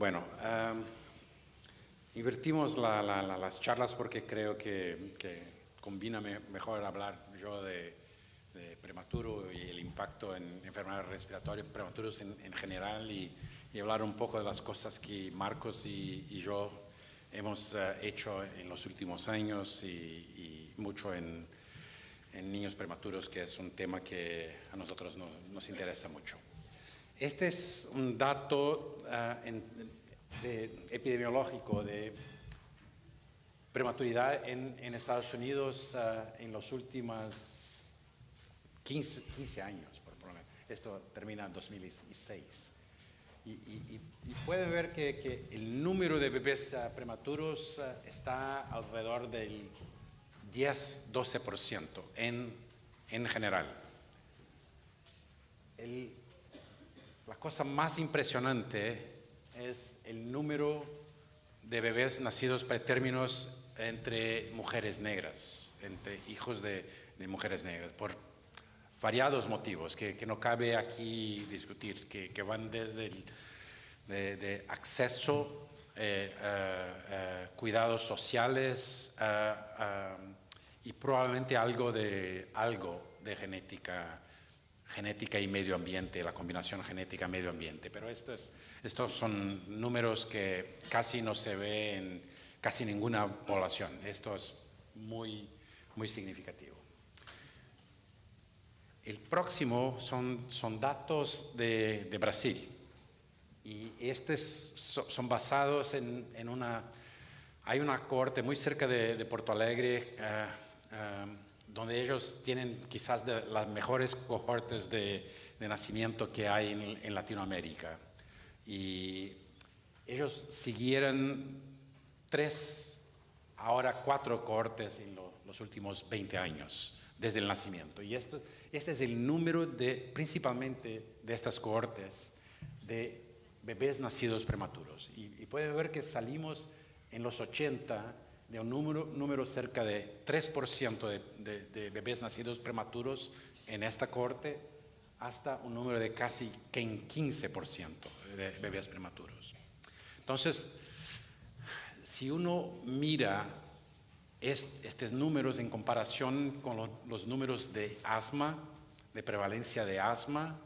Bueno, invertimos las charlas porque creo que combina mejor hablar yo de prematuro y el impacto en enfermedades respiratorias prematuros en general y hablar un poco de las cosas que Marcos y yo hemos hecho en los últimos años y mucho en niños prematuros, que es un tema que a nosotros nos interesa mucho. Este es un dato epidemiológico de prematuridad en Estados Unidos en los últimos 15 años, por lo menos. Esto termina en 2006. Y puede ver que el número de bebés prematuros está alrededor del 10-12% en general. La cosa más impresionante es el número de bebés nacidos pretérminos entre mujeres negras, entre hijos de mujeres negras, por variados motivos que no cabe aquí discutir, que van desde de acceso, cuidados sociales y probablemente algo de genética y medio ambiente, la combinación genética-medio ambiente. Pero estos son números que casi no se ve en casi ninguna población. Esto es muy, muy significativo. El próximo son datos de Brasil. Y estos son basados en hay una cohorte muy cerca de Porto Alegre, donde ellos tienen quizás de las mejores cohortes de nacimiento que hay en Latinoamérica. Y ellos siguieron 4 cohortes en los últimos 20 años, desde el nacimiento. Y este es el número principalmente de estas cohortes de bebés nacidos prematuros. Y puede ver que salimos en los 80 de un número cerca de 3% de bebés nacidos prematuros en esta cohorte, hasta un número de casi 15% de bebés prematuros. Entonces, si uno mira estos números en comparación con los números de asma, de prevalencia de asma,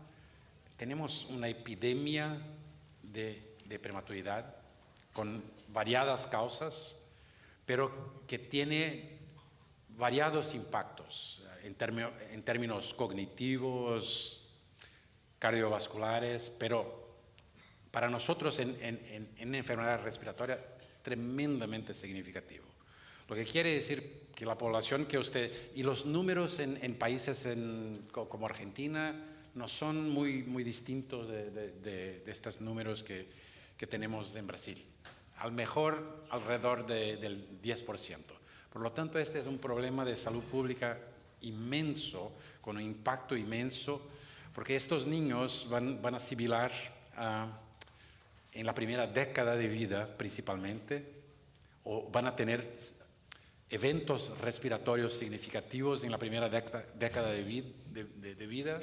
tenemos una epidemia de prematuridad con variadas causas, pero que tiene variados impactos en términos cognitivos, cardiovasculares, pero para nosotros en enfermedad respiratoria tremendamente significativo. Lo que quiere decir que la población que y los números en países como Argentina no son muy distintos de estos números que tenemos en Brasil. Al mejor alrededor del 10%. Por lo tanto, este es un problema de salud pública inmenso, con un impacto inmenso, porque estos niños van a sibilar en la primera década de vida principalmente, o van a tener eventos respiratorios significativos en la primera década de vida,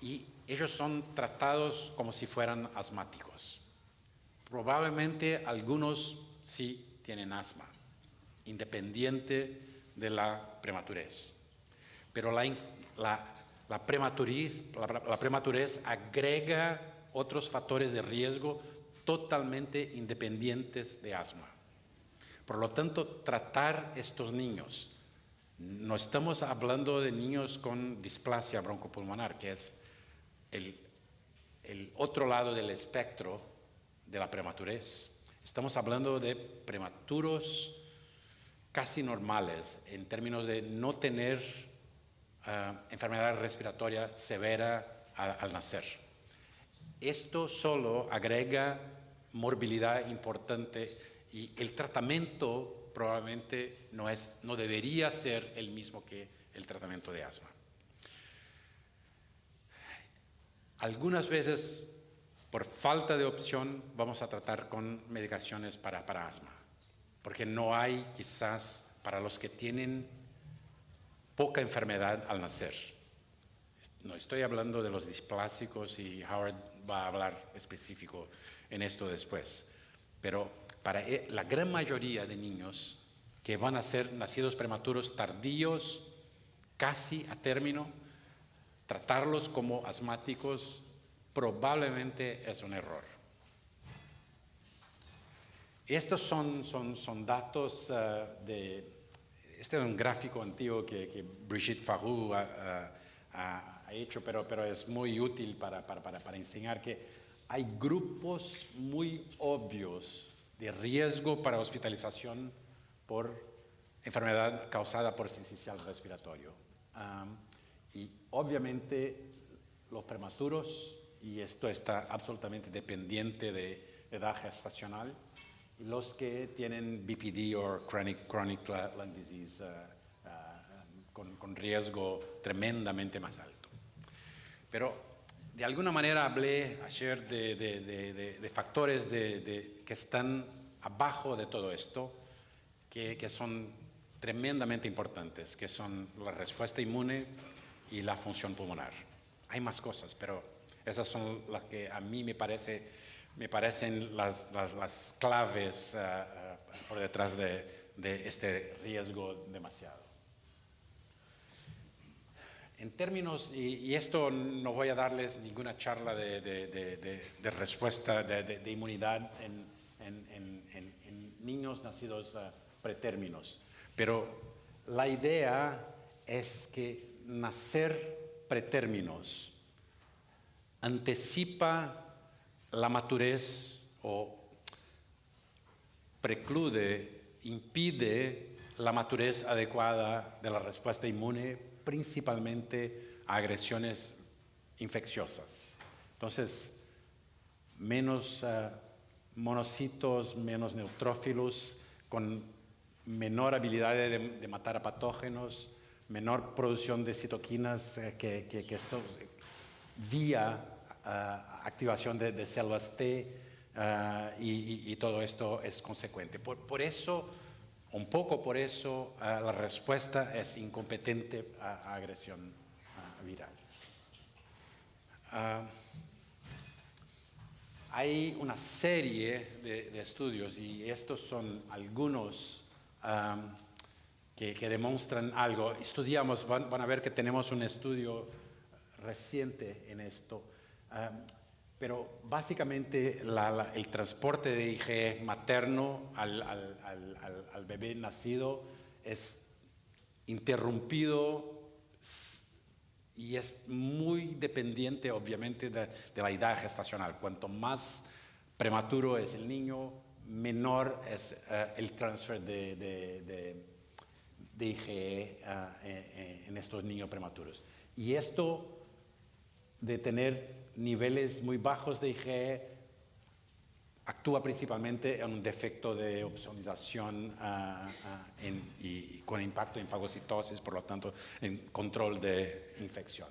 y ellos son tratados como si fueran asmáticos. Probablemente algunos sí tienen asma, independiente de la prematurez. Pero la prematurez agrega otros factores de riesgo totalmente independientes de asma. Por lo tanto, tratar estos niños, no estamos hablando de niños con displasia broncopulmonar, que es el otro lado del espectro de la prematurez. Estamos hablando de prematuros casi normales en términos de no tener enfermedad respiratoria severa al nacer. Esto solo agrega morbilidad importante y el tratamiento probablemente no debería ser el mismo que el tratamiento de asma. Algunas veces, por falta de opción, vamos a tratar con medicaciones para asma, porque no hay quizás para los que tienen poca enfermedad al nacer. No estoy hablando de los displásicos y Howard va a hablar específico en esto después. Pero para la gran mayoría de niños que van a ser nacidos prematuros tardíos, casi a término, tratarlos como asmáticos probablemente es un error. Estos son datos este es un gráfico antiguo que Brigitte Farroux ha hecho, pero es muy útil para enseñar que hay grupos muy obvios de riesgo para hospitalización por enfermedad causada por sincicial respiratorio. Y obviamente los prematuros, y esto está absolutamente dependiente de edad gestacional, los que tienen BPD o chronic lung disease con riesgo tremendamente más alto. Pero de alguna manera hablé ayer de factores que están abajo de todo esto, que son tremendamente importantes, que son la respuesta inmune y la función pulmonar. Hay más cosas, pero esas son las que a mí me parecen las claves por detrás de este riesgo demasiado. En términos, y esto no voy a darles ninguna charla de respuesta de inmunidad en niños nacidos pretérminos, pero la idea es que nacer pretérminos anticipa la madurez o impide la madurez adecuada de la respuesta inmune, principalmente a agresiones infecciosas. Entonces, menos monocitos, menos neutrófilos, con menor habilidad de matar a patógenos, menor producción de citoquinas que esto vía activación de células T y todo esto es consecuente. Por eso, un poco por eso, la respuesta es incompetente a agresión viral. Hay una serie de estudios y estos son algunos que demuestran algo. Estudiamos, van a ver que tenemos un estudio reciente en esto, pero básicamente el transporte de IgE materno al bebé nacido es interrumpido y es muy dependiente obviamente de la edad gestacional. Cuanto más prematuro es el niño, menor es el transfer de IgE en estos niños prematuros. Y esto de tener niveles muy bajos de IgE actúa principalmente en un defecto de opsonización y con impacto en fagocitosis, por lo tanto en control de infección.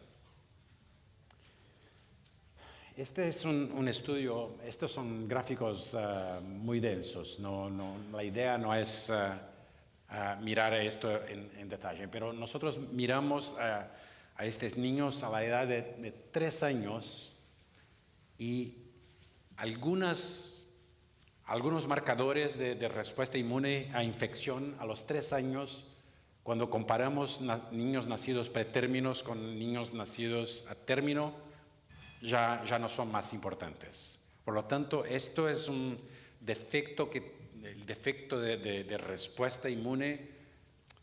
Este es un estudio, estos son gráficos muy densos, la idea no es mirar esto en detalle, pero nosotros miramos a estos niños a la edad de 3 años y algunos marcadores de respuesta inmune a infección a los 3 años cuando comparamos niños nacidos pretérminos con niños nacidos a término ya no son más importantes. Por lo tanto, esto es un defecto el defecto de respuesta inmune.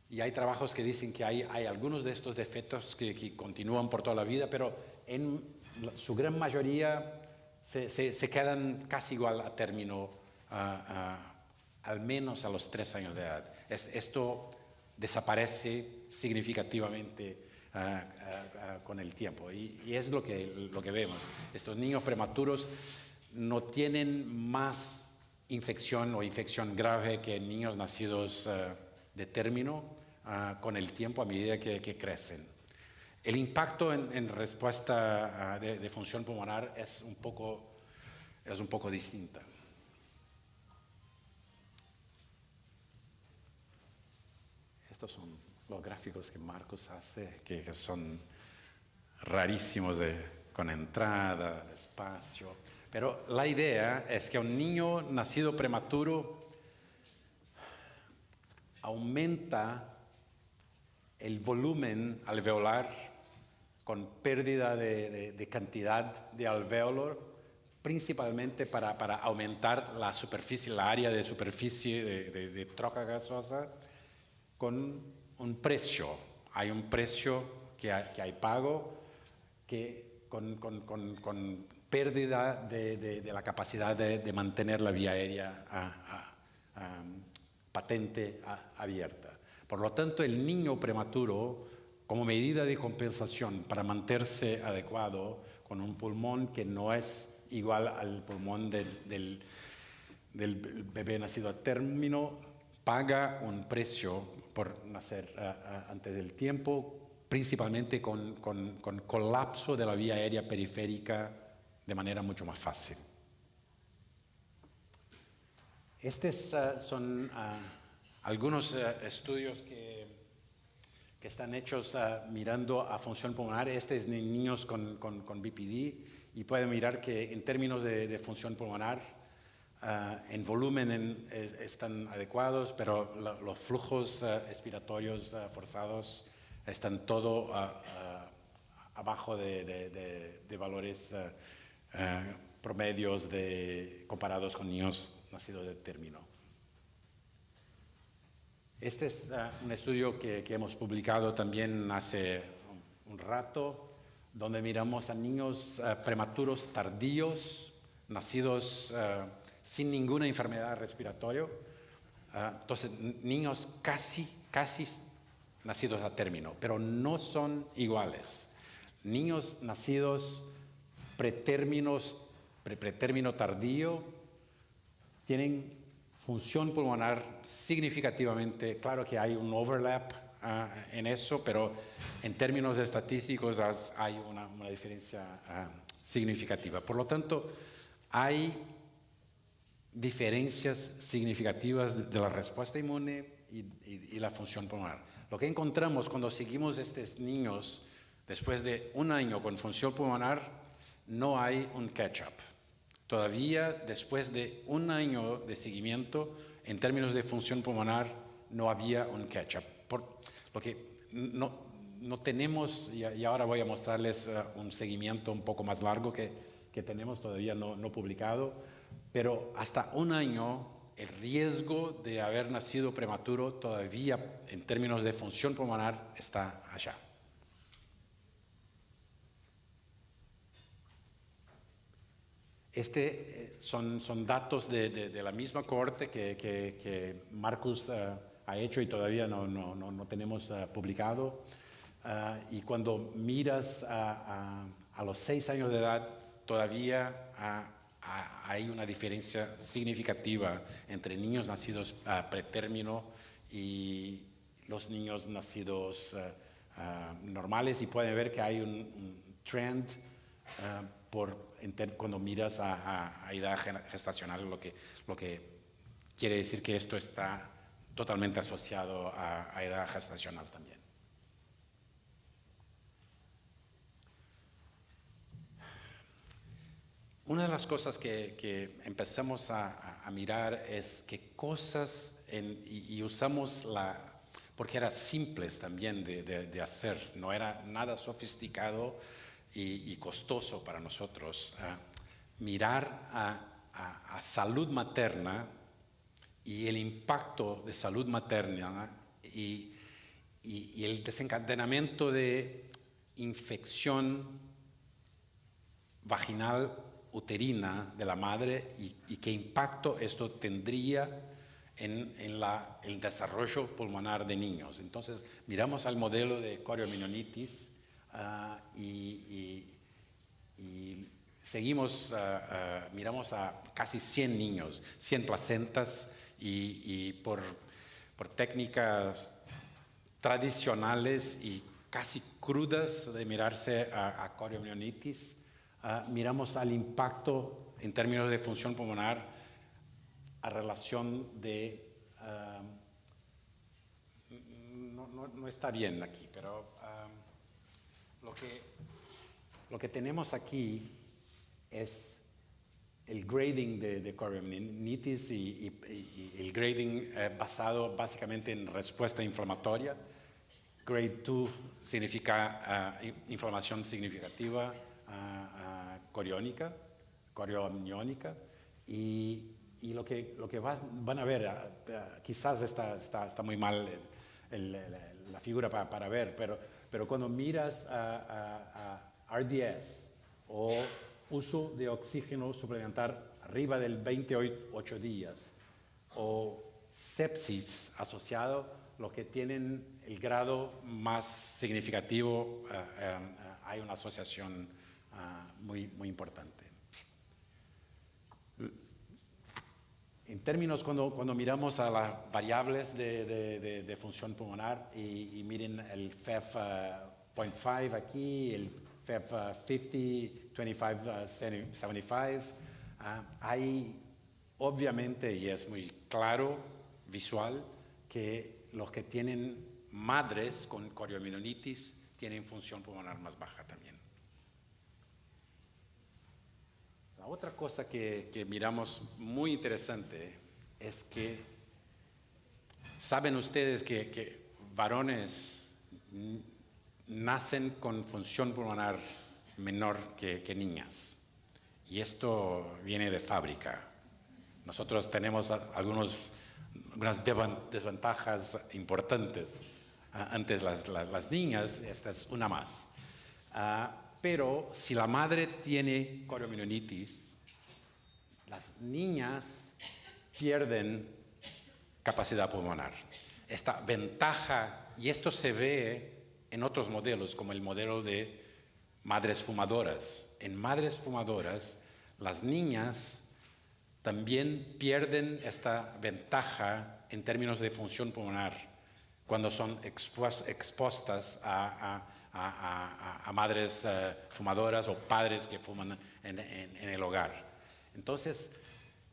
Y hay trabajos que dicen que hay algunos de estos defectos que continúan por toda la vida, pero en su gran mayoría se quedan casi igual a término, al menos a los 3 años de edad. Esto desaparece significativamente con el tiempo y es lo que vemos. Estos niños prematuros no tienen más infección o infección grave que niños nacidos de término con el tiempo a medida que crecen. El impacto en respuesta de función pulmonar es un poco distinta. Estos son los gráficos que Marcos hace, que son rarísimos con entrada, espacio. Pero la idea es que un niño nacido prematuro aumenta el volumen alveolar con pérdida de cantidad de alvéolos, principalmente para aumentar la superficie, la área de superficie de troca gaseosa, con un precio. Hay un precio que hay pago que con pérdida de la capacidad de mantener la vía aérea patente abierta. Por lo tanto, el niño prematuro, como medida de compensación para mantenerse adecuado, con un pulmón que no es igual al pulmón del bebé nacido a término, paga un precio por nacer antes del tiempo, principalmente con colapso de la vía aérea periférica de manera mucho más fácil. Estos son algunos estudios que están hechos mirando a función pulmonar. Este es de niños con BPD, y pueden mirar que en términos de función pulmonar, en volumen están adecuados, pero los flujos expiratorios forzados están todo abajo de valores promedios comparados con niños nacidos de término. Este es un estudio que hemos publicado también hace un rato, donde miramos a niños prematuros tardíos, nacidos sin ninguna enfermedad respiratoria. Entonces, niños casi nacidos a término, pero no son iguales. Niños nacidos pretérmino tardío tienen función pulmonar significativamente, claro que hay un overlap en eso, pero en términos estadísticos hay una diferencia significativa. Por lo tanto, hay diferencias significativas de la respuesta inmune y la función pulmonar. Lo que encontramos cuando seguimos a estos niños después de un año con función pulmonar, no hay un catch-up. Todavía después de un año de seguimiento, en términos de función pulmonar, no había un catch-up. Por lo que no tenemos, y ahora voy a mostrarles un seguimiento un poco más largo que tenemos todavía no publicado, pero hasta un año el riesgo de haber nacido prematuro todavía en términos de función pulmonar está allá. Son datos de la misma cohorte que Marcus ha hecho y todavía no tenemos publicado. Y cuando miras a los 6 años de edad, todavía hay una diferencia significativa entre niños nacidos pretérmino y los niños nacidos normales, y pueden ver que hay un trend cuando miras a edad gestacional, lo que quiere decir que esto está totalmente asociado a edad gestacional también. Una de las cosas que empezamos a mirar es qué cosas, y usamos porque era simples también de hacer, no era nada sofisticado y costoso para nosotros, mirar a salud materna y el impacto de salud materna y el desencadenamiento de infección vaginal uterina de la madre y qué impacto esto tendría en el desarrollo pulmonar de niños. Entonces, miramos al modelo de corioamnionitis y seguimos, miramos a casi 100 niños, 100 placentas, y por técnicas tradicionales y casi crudas de mirarse a corioamnionitis, miramos al impacto en términos de función pulmonar a relación de... no está bien aquí, pero lo que lo que tenemos aquí es el grading de coriamnionitis y el grading basado básicamente en respuesta inflamatoria. Grade 2 significa inflamación significativa coriamniónica y lo que van a ver, quizás está muy mal la figura para ver, pero cuando miras a RDS o uso de oxígeno suplementar arriba del 28 días o sepsis asociado, lo que tienen el grado más significativo, hay una asociación muy importante. En términos, cuando miramos a las variables de función pulmonar y miren el FEV 0.5 aquí, el FEV 50, 25, 75, hay obviamente, y es muy claro, visual, que los que tienen madres con coriamnionitis tienen función pulmonar más baja también. La otra cosa que miramos muy interesante es que saben ustedes que varones nacen con función pulmonar menor que niñas. Y esto viene de fábrica. Nosotros tenemos algunas desventajas importantes. Antes las niñas, esta es una más. Pero si la madre tiene coriamnionitis, las niñas pierden capacidad pulmonar. Esta ventaja, y esto se ve en otros modelos, como el modelo de madres fumadoras. En madres fumadoras, las niñas también pierden esta ventaja en términos de función pulmonar cuando son expuestas a madres fumadoras o padres que fuman en el hogar. Entonces,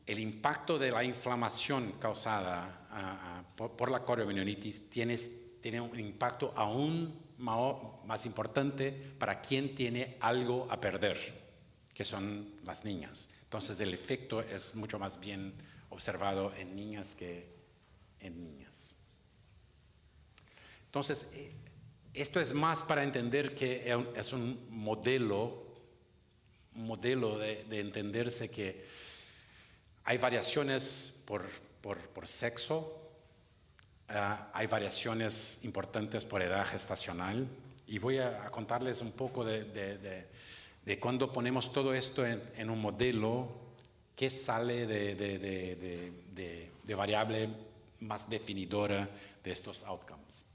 el impacto de la inflamación causada por la coriamnionitis tiene un impacto aún más importante para quien tiene algo a perder, que son las niñas. Entonces, el efecto es mucho más bien observado en niñas que en niñas. Entonces, esto es más para entender que es un modelo de entenderse que hay variaciones por sexo, hay variaciones importantes por edad gestacional, y voy a contarles un poco de cuando ponemos todo esto en un modelo, qué sale de variable más definidora de estos outcomes.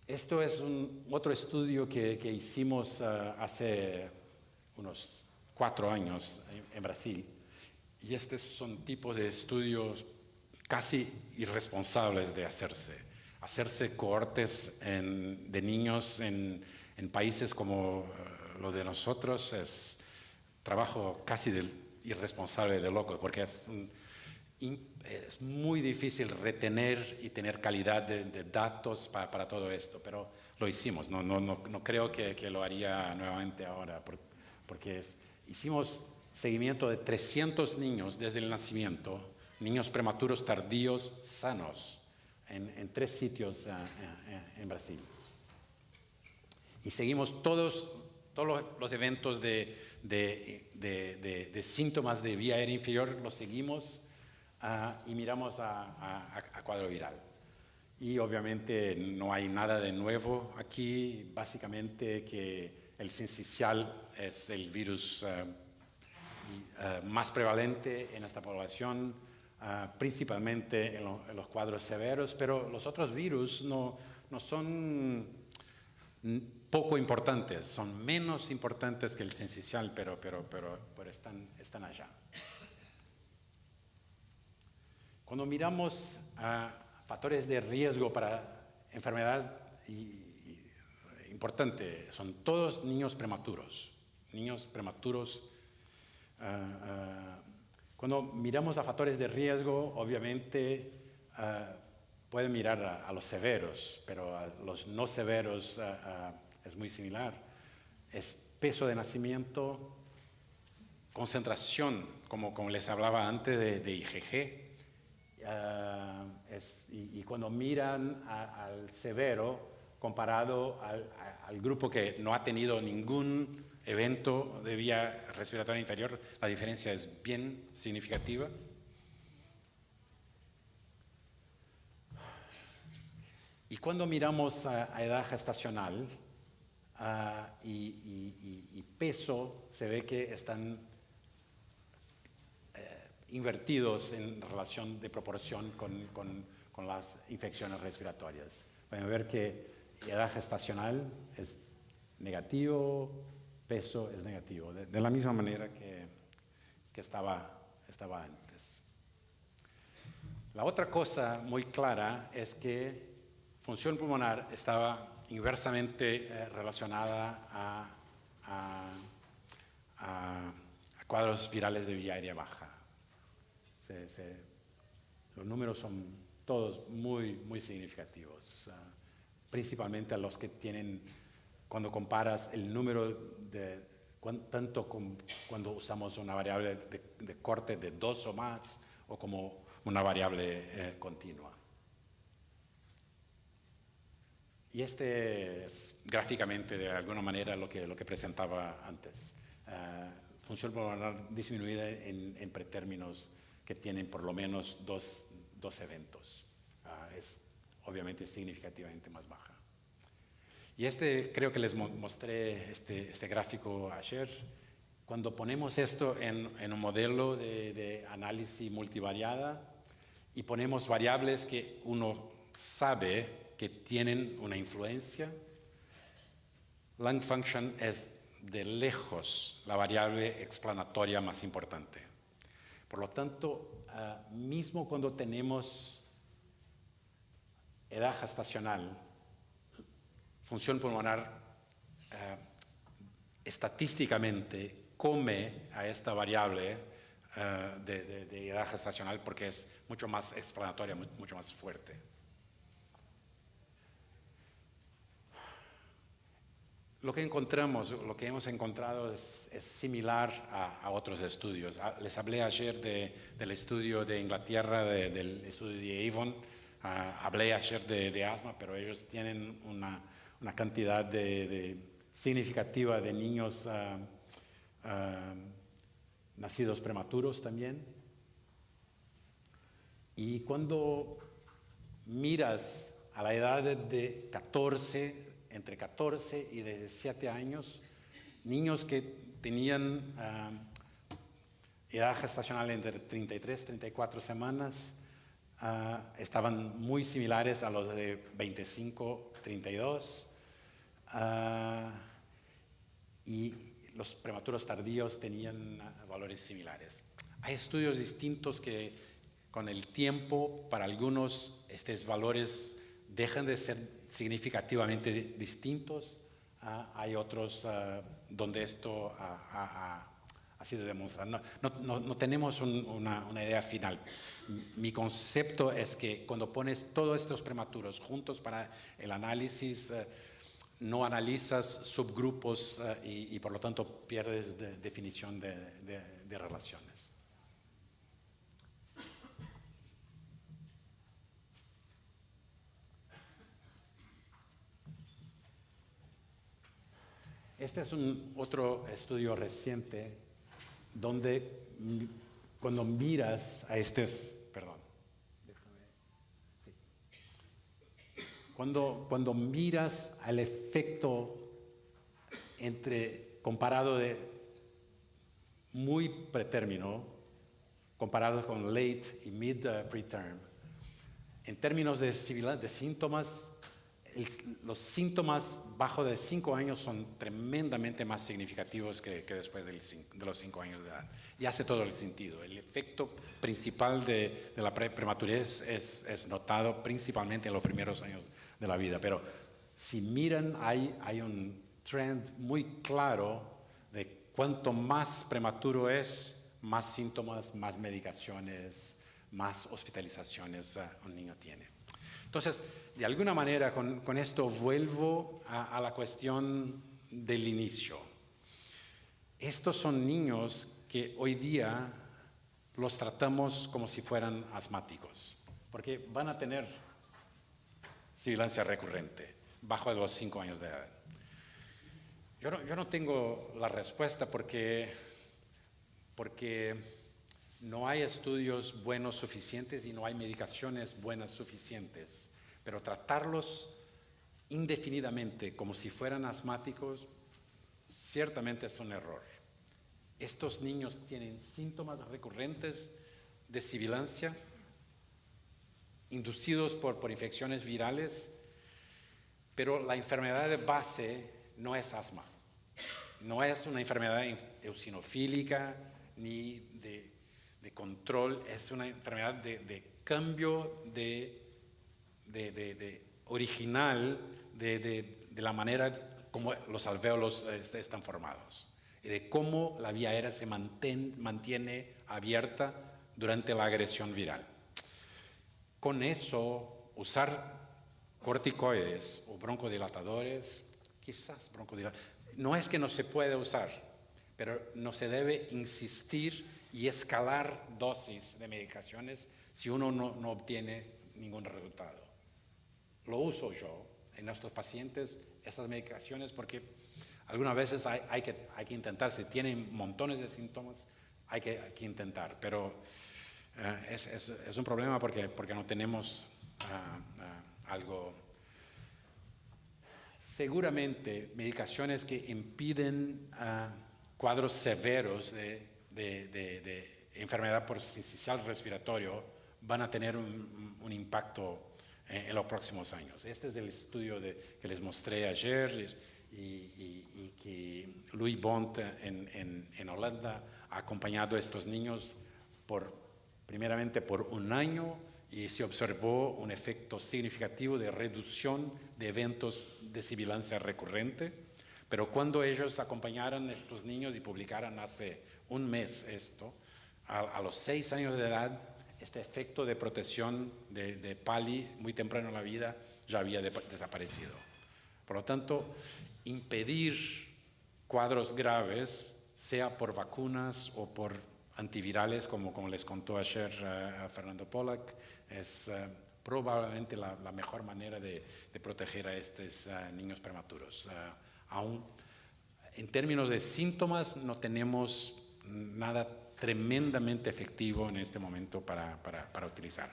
Esto es otro estudio que hicimos hace unos 4 años en Brasil, y estos son tipos de estudios casi irresponsables de hacerse cohortes de niños en países como lo de nosotros. Es trabajo casi irresponsable de locos, porque es muy difícil retener y tener calidad de datos para todo esto, pero lo hicimos. No creo que lo haría nuevamente ahora, porque hicimos seguimiento de 300 niños desde el nacimiento, niños prematuros tardíos sanos, en 3 sitios en Brasil. Y seguimos todos los eventos de síntomas de vía aérea inferior, los seguimos y miramos a cuadro viral. Y obviamente no hay nada de nuevo aquí, básicamente que el sincicial es el virus más prevalente en esta población, principalmente en los cuadros severos, pero los otros virus no son poco importantes, son menos importantes que el sincicial, pero están allá. Cuando miramos factores de riesgo para enfermedad importante, son todos niños prematuros. Cuando miramos a factores de riesgo, obviamente pueden mirar a los severos, pero a los no severos es muy similar. es peso de nacimiento, concentración, como les hablaba antes de IgG, y cuando miran al severo comparado al grupo que no ha tenido ningún evento de vía respiratoria inferior, la diferencia es bien significativa. Y cuando miramos a edad gestacional y peso, se ve que están invertidos en relación de proporción con las infecciones respiratorias. Pueden ver que edad gestacional es negativo, peso es negativo, de la misma manera que estaba antes. La otra cosa muy clara es que función pulmonar estaba inversamente relacionada a cuadros virales de vía aérea baja. Los números son todos muy significativos, principalmente a los que tienen, cuando comparas el número tanto cuando usamos una variable de corte de 2 o más, o como una variable continua. Y este es gráficamente de alguna manera lo que presentaba antes. Función pulmonar disminuida en pretérminos que tienen por lo menos dos eventos. Es obviamente significativamente más baja. Y creo que les mostré este gráfico ayer. Cuando ponemos esto en un modelo de análisis multivariada y ponemos variables que uno sabe que tienen una influencia, lung function es de lejos la variable explanatoria más importante. Por lo tanto, mismo cuando tenemos edad gestacional, función pulmonar estadísticamente come a esta variable de edad gestacional porque es mucho más explanatoria, mucho más fuerte. Lo que hemos encontrado es similar a otros estudios. Les hablé ayer del estudio de Inglaterra, del estudio de Avon. Hablé ayer de asma, pero ellos tienen una cantidad significativa de niños nacidos prematuros también. Y cuando miras a la edad de entre 14 y 17 años, niños que tenían edad gestacional entre 33 y 34 semanas, estaban muy similares a los de 25, 32, y los prematuros tardíos tenían valores similares. Hay estudios distintos que con el tiempo, para algunos, estos valores dejan de ser significativamente distintos. Hay otros donde esto ha sido demostrado. No tenemos una idea final. Mi concepto es que cuando pones todos estos prematuros juntos para el análisis, no analizas subgrupos y por lo tanto pierdes definición de relaciones. Este es otro estudio reciente donde cuando miras a cuando miras al efecto comparado de muy pretérmino, comparado con late y mid preterm, en términos de síntomas, los síntomas bajo de 5 años son tremendamente más significativos que después de los 5 años de edad. Y hace todo el sentido. El efecto principal de la prematurez es notado principalmente en los primeros años de la vida. Pero si miran, hay un trend muy claro de cuanto más prematuro es, más síntomas, más medicaciones, más hospitalizaciones un niño tiene. Entonces, de alguna manera, con esto vuelvo a la cuestión del inicio. Estos son niños que hoy día los tratamos como si fueran asmáticos, porque van a tener sibilancia recurrente bajo los 5 años de edad. Yo no tengo la respuesta porque no hay estudios buenos suficientes y no hay medicaciones buenas suficientes, pero tratarlos indefinidamente como si fueran asmáticos ciertamente es un error. Estos niños tienen síntomas recurrentes de sibilancia inducidos por infecciones virales, pero la enfermedad de base no es asma, no es una enfermedad eosinofílica ni de control, es una enfermedad de cambio original de la manera como los alvéolos están formados y de cómo la vía aérea se mantiene abierta durante la agresión viral. Con eso, usar corticoides o broncodilatadores, quizás broncodilatadores, no es que no se puede usar, pero no se debe insistir y escalar dosis de medicaciones si uno no obtiene ningún resultado. Lo uso yo en nuestros pacientes, estas medicaciones, porque algunas veces hay que intentar, si tienen montones de síntomas, hay que intentar, pero es un problema porque no tenemos algo. Seguramente medicaciones que impiden cuadros severos de enfermedad por sincicial respiratorio van a tener un impacto en los próximos años. Este es el estudio que les mostré ayer y que Louis Bont en Holanda ha acompañado a estos niños primeramente por 1 año y se observó un efecto significativo de reducción de eventos de sibilancia recurrente, pero cuando ellos acompañaron a estos niños y publicaron hace 1 mes esto, a los 6 años de edad, este efecto de protección de PALI muy temprano en la vida ya había desaparecido. Por lo tanto, impedir cuadros graves, sea por vacunas o por antivirales, como les contó ayer a Fernando Pollack, es probablemente la mejor manera de proteger a estos niños prematuros. Aún en términos de síntomas no tenemos nada tremendamente efectivo en este momento para utilizar.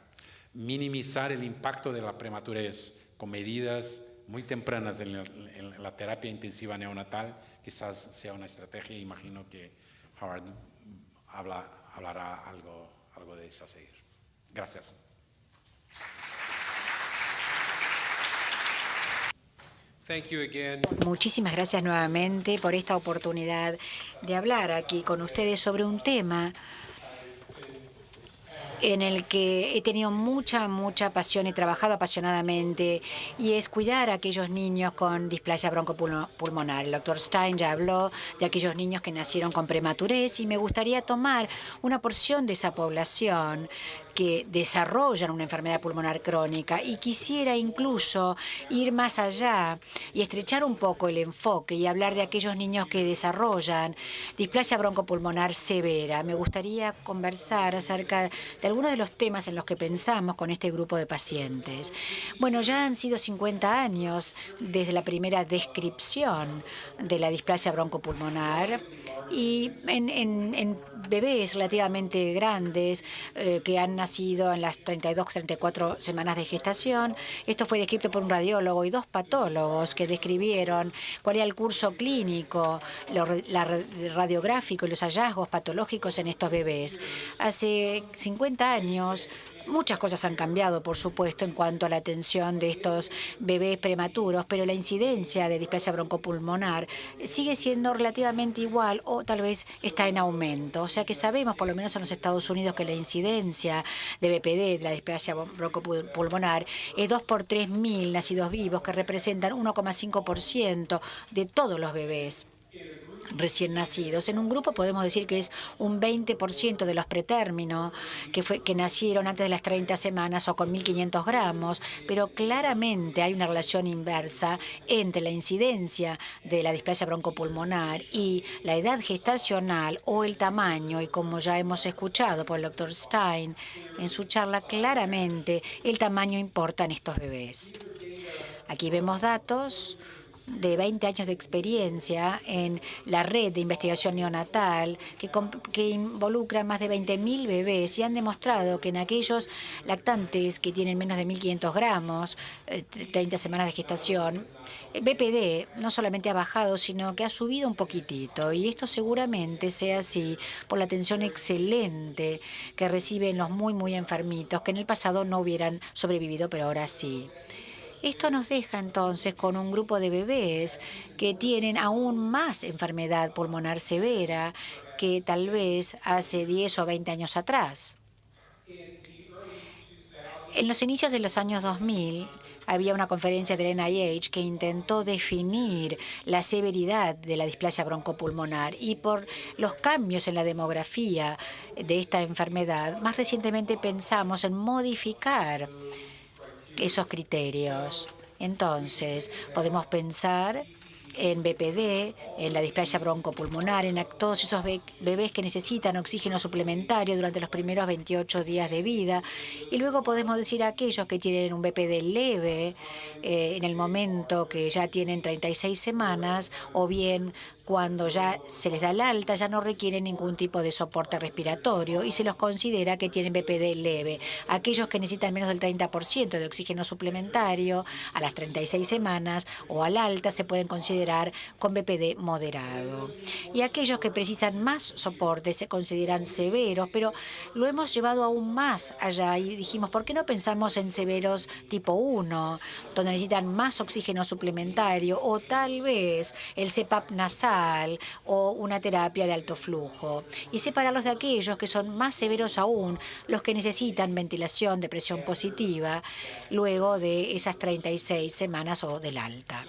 Minimizar el impacto de la prematurez con medidas muy tempranas en la terapia intensiva neonatal quizás sea una estrategia. Imagino que Howard hablará algo de eso a seguir. Gracias. Thank you again. Muchísimas gracias nuevamente por esta oportunidad de hablar aquí con ustedes sobre un tema en el que he tenido mucha pasión y trabajado apasionadamente, y es cuidar a aquellos niños con displasia broncopulmonar. El doctor Stein ya habló de aquellos niños que nacieron con prematurez, y me gustaría tomar una porción de esa población que desarrollan una enfermedad pulmonar crónica, y quisiera incluso ir más allá y estrechar un poco el enfoque y hablar de aquellos niños que desarrollan displasia broncopulmonar severa. Me gustaría conversar acerca de algunos de los temas en los que pensamos con este grupo de pacientes. Bueno, ya han sido 50 años desde la primera descripción de la displasia broncopulmonar, y en bebés relativamente grandes que han nacido en las 32-34 semanas de gestación. Esto fue descrito por un radiólogo y 2 patólogos que describieron cuál era el curso clínico, radiográfico y los hallazgos patológicos en estos bebés. Hace 50 años, muchas cosas han cambiado, por supuesto, en cuanto a la atención de estos bebés prematuros, pero la incidencia de displasia broncopulmonar sigue siendo relativamente igual o tal vez está en aumento. O sea que sabemos, por lo menos en los Estados Unidos, que la incidencia de BPD, de la displasia broncopulmonar, es 2 por 3.000 nacidos vivos, que representan 1,5% de todos los bebés. recién nacidos. En un grupo podemos decir que es un 20% de los pretérminos que nacieron antes de las 30 semanas o con 1.500 gramos, pero claramente hay una relación inversa entre la incidencia de la displasia broncopulmonar y la edad gestacional o el tamaño, y como ya hemos escuchado por el doctor Stein en su charla, claramente el tamaño importa en estos bebés. Aquí vemos datos de 20 años de experiencia en la red de investigación neonatal que involucra más de 20.000 bebés y han demostrado que en aquellos lactantes que tienen menos de 1.500 gramos, 30 semanas de gestación, el BPD no solamente ha bajado, sino que ha subido un poquitito. Y esto seguramente sea así por la atención excelente que reciben los muy enfermitos, que en el pasado no hubieran sobrevivido, pero ahora sí. Esto nos deja entonces con un grupo de bebés que tienen aún más enfermedad pulmonar severa que tal vez hace 10 o 20 años atrás. En los inicios de los años 2000 había una conferencia del NIH que intentó definir la severidad de la displasia broncopulmonar y por los cambios en la demografía de esta enfermedad, más recientemente pensamos en modificar esos criterios. Entonces, podemos pensar en BPD, en la displasia broncopulmonar, en todos esos bebés que necesitan oxígeno suplementario durante los primeros 28 días de vida. Y luego podemos decir a aquellos que tienen un BPD leve en el momento que ya tienen 36 semanas o bien cuando ya se les da el alta, ya no requieren ningún tipo de soporte respiratorio y se los considera que tienen BPD leve. Aquellos que necesitan menos del 30% de oxígeno suplementario a las 36 semanas o al alta se pueden considerar con BPD moderado. Y aquellos que precisan más soporte se consideran severos, pero lo hemos llevado aún más allá y dijimos, ¿por qué no pensamos en severos tipo 1, donde necesitan más oxígeno suplementario o tal vez el CPAP nasal o una terapia de alto flujo, y separarlos de aquellos que son más severos aún, los que necesitan ventilación de presión positiva luego de esas 36 semanas o del alta?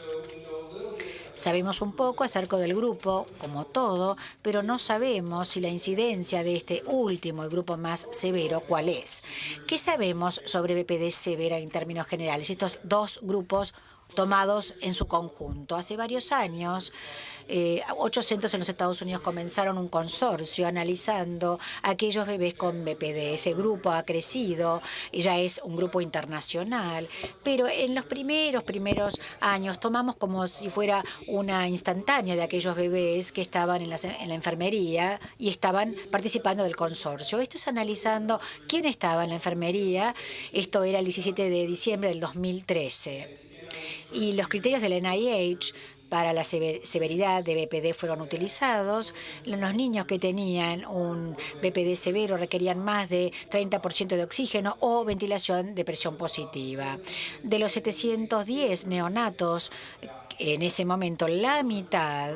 Sabemos un poco acerca del grupo, como todo, pero no sabemos si la incidencia de este último, el grupo más severo, cuál es. ¿Qué sabemos sobre BPD severa en términos generales? Estos dos grupos tomados en su conjunto. Hace varios años, 8 centros en los Estados Unidos comenzaron un consorcio analizando aquellos bebés con BPD. Ese grupo ha crecido y ya es un grupo internacional, pero en los primeros años tomamos como si fuera una instantánea de aquellos bebés que estaban en la enfermería y estaban participando del consorcio. Esto es analizando quién estaba en la enfermería. Esto era el 17 de diciembre del 2013. Y los criterios del NIH para la severidad de BPD fueron utilizados. Los niños que tenían un BPD severo requerían más de 30% de oxígeno o ventilación de presión positiva. De los 710 neonatos, en ese momento la mitad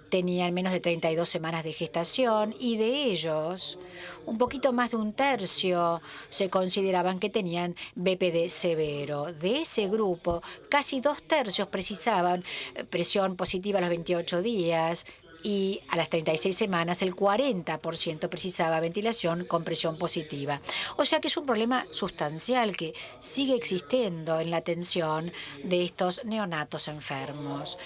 tenían menos de 32 semanas de gestación y de ellos un poquito más de un tercio se consideraban que tenían BPD severo. De ese grupo, casi 2/3 precisaban presión positiva a los 28 días y a las 36 semanas el 40% precisaba ventilación con presión positiva. O sea que es un problema sustancial que sigue existiendo en la atención de estos neonatos enfermos.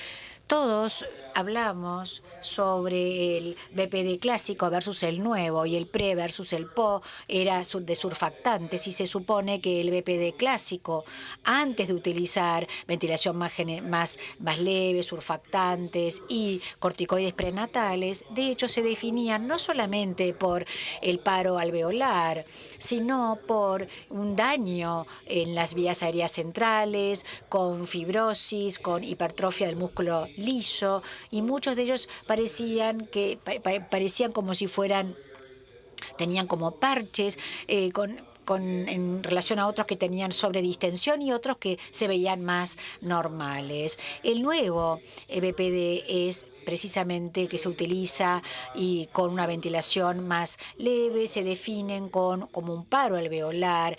Todos hablamos sobre el BPD clásico versus el nuevo y el pre versus el po era de surfactantes y se supone que el BPD clásico, antes de utilizar ventilación más leve, surfactantes y corticoides prenatales, de hecho se definían no solamente por el paro alveolar, sino por un daño en las vías aéreas centrales, con fibrosis, con hipertrofia del músculo liso, y muchos de ellos parecían como si tenían como parches en relación a otros que tenían sobredistensión y otros que se veían más normales. El nuevo BPD es precisamente que se utiliza y con una ventilación más leve, se definen como un paro alveolar,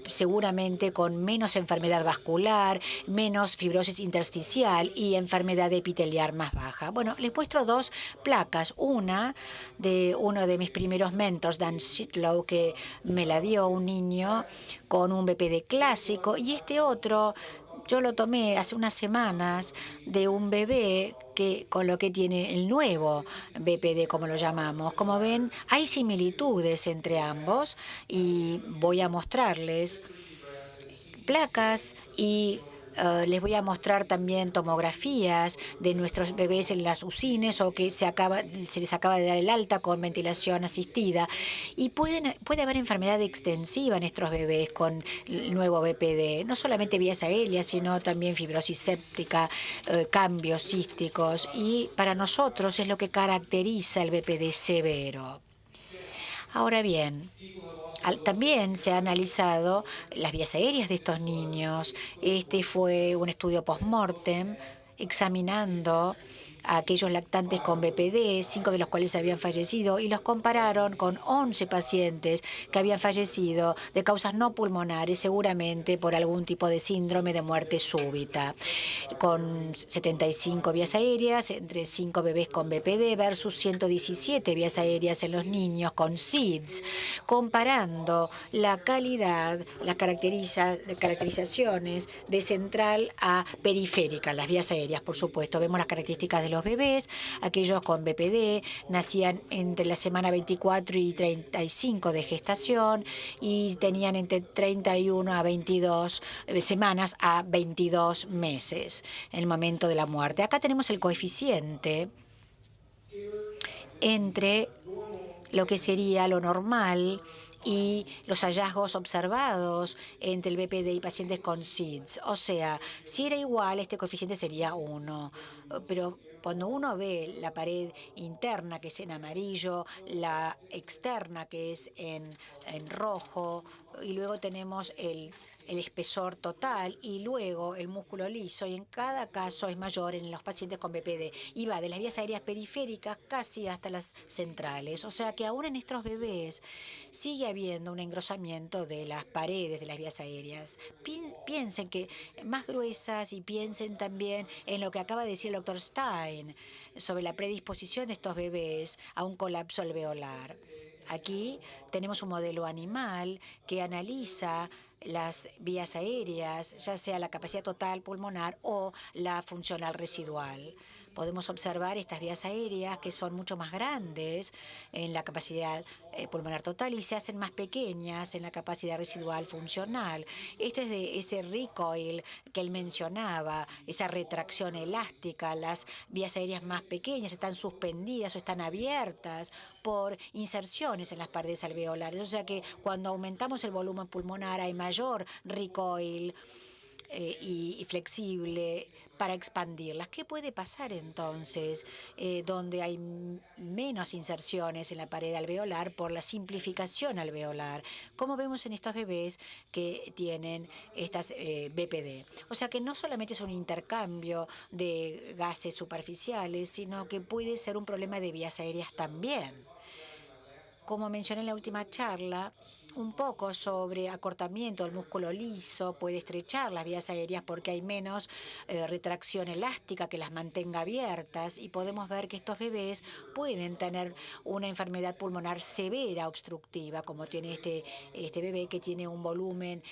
seguramente con menos enfermedad vascular, menos fibrosis intersticial y enfermedad epitelial más baja. Bueno, les muestro dos placas. Una de uno de mis primeros mentors, Dan Sitlow, que me la dio un niño con un BPD clásico, y este otro yo lo tomé hace unas semanas de un bebé con lo que tiene el nuevo BPD, como lo llamamos. Como ven, hay similitudes entre ambos y voy a mostrarles placas y les voy a mostrar también tomografías de nuestros bebés en las UCINes o que se les acaba de dar el alta con ventilación asistida. Y puede haber enfermedad extensiva en estos bebés con el nuevo BPD, no solamente vías aéreas, sino también fibrosis séptica, cambios císticos. Y para nosotros es lo que caracteriza el BPD severo. Ahora bien, también se ha analizado las vías aéreas de estos niños. Este fue un estudio post-mortem examinando a aquellos lactantes con BPD, 5 de los cuales habían fallecido, y los compararon con 11 pacientes que habían fallecido de causas no pulmonares, seguramente por algún tipo de síndrome de muerte súbita, con 75 vías aéreas entre 5 bebés con BPD versus 117 vías aéreas en los niños con SIDS, comparando la calidad, las caracterizaciones de central a periférica, las vías aéreas, por supuesto. Vemos las características de los bebés. Aquellos con BPD nacían entre la semana 24 y 35 de gestación y tenían entre 31 a 22 semanas a 22 meses en el momento de la muerte. Acá tenemos el coeficiente entre lo que sería lo normal y los hallazgos observados entre el BPD y pacientes con SIDS. O sea, si era igual, este coeficiente sería 1. Pero cuando uno ve la pared interna, que es en amarillo, la externa, que es en rojo, y luego tenemos el espesor total y luego el músculo liso, y en cada caso es mayor en los pacientes con BPD y va de las vías aéreas periféricas casi hasta las centrales. O sea que aún en estos bebés sigue habiendo un engrosamiento de las paredes de las vías aéreas. Piensen que más gruesas, y piensen también en lo que acaba de decir el doctor Stein sobre la predisposición de estos bebés a un colapso alveolar. Aquí tenemos un modelo animal que analiza las vías aéreas, ya sea la capacidad total pulmonar o la funcional residual. Podemos observar estas vías aéreas que son mucho más grandes en la capacidad pulmonar total y se hacen más pequeñas en la capacidad residual funcional. Esto es de ese recoil que él mencionaba, esa retracción elástica. Las vías aéreas más pequeñas están suspendidas o están abiertas por inserciones en las paredes alveolares. O sea que cuando aumentamos el volumen pulmonar hay mayor recoil y flexible para expandirlas. ¿Qué puede pasar entonces donde hay menos inserciones en la pared alveolar por la simplificación alveolar? Como vemos en estos bebés que tienen estas BPD. O sea que no solamente es un intercambio de gases superficiales, sino que puede ser un problema de vías aéreas también. Como mencioné en la última charla, un poco sobre acortamiento del músculo liso, puede estrechar las vías aéreas porque hay menos retracción elástica que las mantenga abiertas, y podemos ver que estos bebés pueden tener una enfermedad pulmonar severa obstructiva, como tiene este bebé que tiene un volumen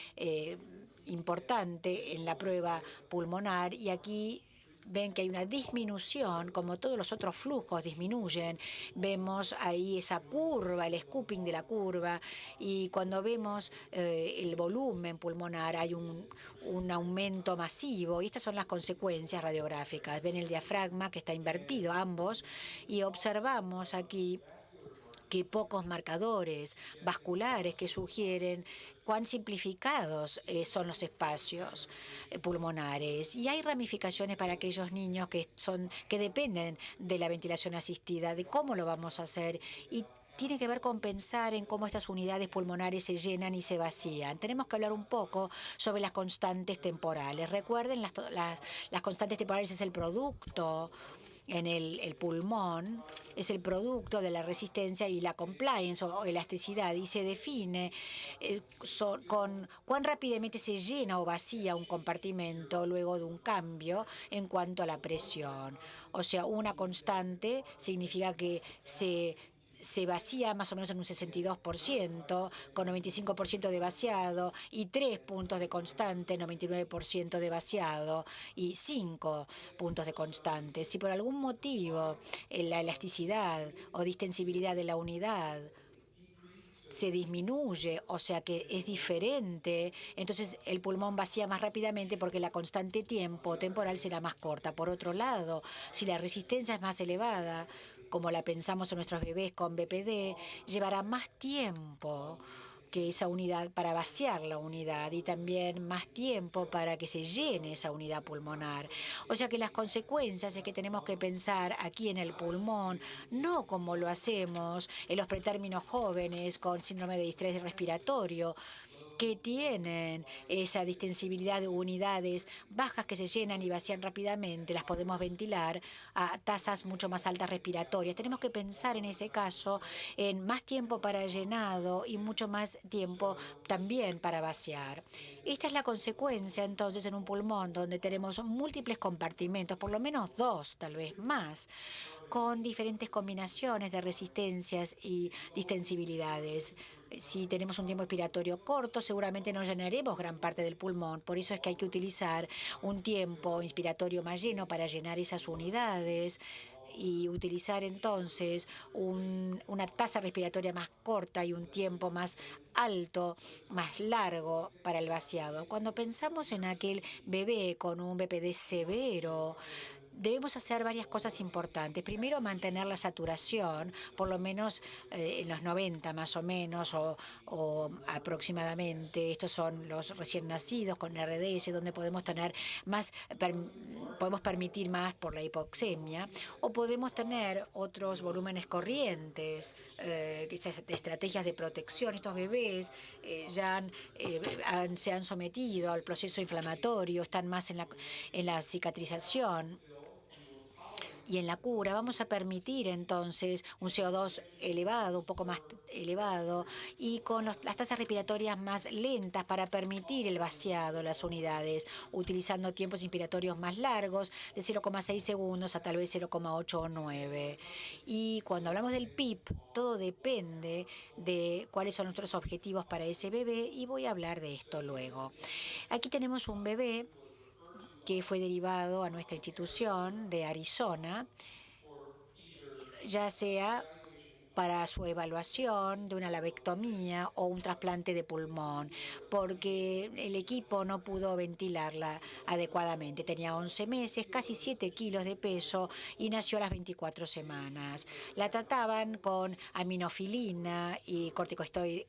importante en la prueba pulmonar, y aquí ven que hay una disminución, como todos los otros flujos disminuyen. Vemos ahí esa curva, el scooping de la curva, y cuando vemos el volumen pulmonar hay un aumento masivo, y estas son las consecuencias radiográficas. Ven el diafragma que está invertido, ambos, y observamos aquí que pocos marcadores vasculares que sugieren cuán simplificados son los espacios pulmonares. Y hay ramificaciones para aquellos niños que dependen de la ventilación asistida, de cómo lo vamos a hacer, y tiene que ver con pensar en cómo estas unidades pulmonares se llenan y se vacían. Tenemos que hablar un poco sobre las constantes temporales. Recuerden, las constantes temporales es el producto en el pulmón es el producto de la resistencia y la compliance o elasticidad, y se define con cuán rápidamente se llena o vacía un compartimento luego de un cambio en cuanto a la presión. O sea, una constante significa que se vacía más o menos en un 62%, con 95% de vaciado, y 3 puntos de constante, 99% de vaciado, y 5 puntos de constante. Si por algún motivo la elasticidad o distensibilidad de la unidad se disminuye, o sea que es diferente, entonces el pulmón vacía más rápidamente porque la constante tiempo temporal será más corta. Por otro lado, si la resistencia es más elevada, como la pensamos en nuestros bebés con BPD, llevará más tiempo que esa unidad para vaciar la unidad y también más tiempo para que se llene esa unidad pulmonar. O sea que las consecuencias es que tenemos que pensar aquí en el pulmón, no como lo hacemos en los pretérminos jóvenes con síndrome de distrés respiratorio, que tienen esa distensibilidad de unidades bajas que se llenan y vacían rápidamente, las podemos ventilar a tasas mucho más altas respiratorias. Tenemos que pensar en ese caso en más tiempo para llenado y mucho más tiempo también para vaciar. Esta es la consecuencia entonces en un pulmón donde tenemos múltiples compartimentos, por lo menos 2, tal vez más, con diferentes combinaciones de resistencias y distensibilidades. Si tenemos un tiempo expiratorio corto, seguramente no llenaremos gran parte del pulmón. Por eso es que hay que utilizar un tiempo inspiratorio más lleno para llenar esas unidades y utilizar entonces una tasa respiratoria más corta y un tiempo más alto, más largo para el vaciado. Cuando pensamos en aquel bebé con un BPD severo, debemos hacer varias cosas importantes. Primero, mantener la saturación, por lo menos en los 90 más o menos, o aproximadamente. Estos son los recién nacidos con RDS, donde podemos tener más, podemos permitir más por la hipoxemia, o podemos tener otros volúmenes corrientes, estrategias de protección. Estos bebés se han sometido al proceso inflamatorio, están más en la cicatrización y en la cura. Vamos a permitir entonces un CO2 elevado, un poco más elevado, y con las tasas respiratorias más lentas para permitir el vaciado de las unidades, utilizando tiempos inspiratorios más largos, de 0,6 segundos a tal vez 0,8 o 9. Y cuando hablamos del PIP, todo depende de cuáles son nuestros objetivos para ese bebé, y voy a hablar de esto luego. Aquí tenemos un bebé que fue derivado a nuestra institución de Arizona, ya sea para su evaluación de una labectomía o un trasplante de pulmón, porque el equipo no pudo ventilarla adecuadamente. Tenía 11 meses, casi 7 kilos de peso y nació a las 24 semanas. La trataban con aminofilina y corticoides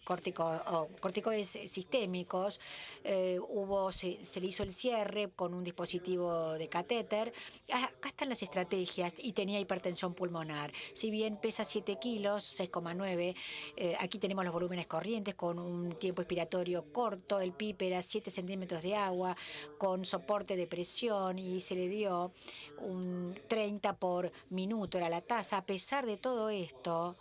sistémicos. Se le hizo el cierre con un dispositivo de catéter. Acá están las estrategias, y tenía hipertensión pulmonar. Si bien pesa 7 kilos, 6,9. Aquí tenemos los volúmenes corrientes con un tiempo expiratorio corto. El PIP era 7 centímetros de agua con soporte de presión y se le dio un 30 por minuto era la tasa. A pesar de todo esto,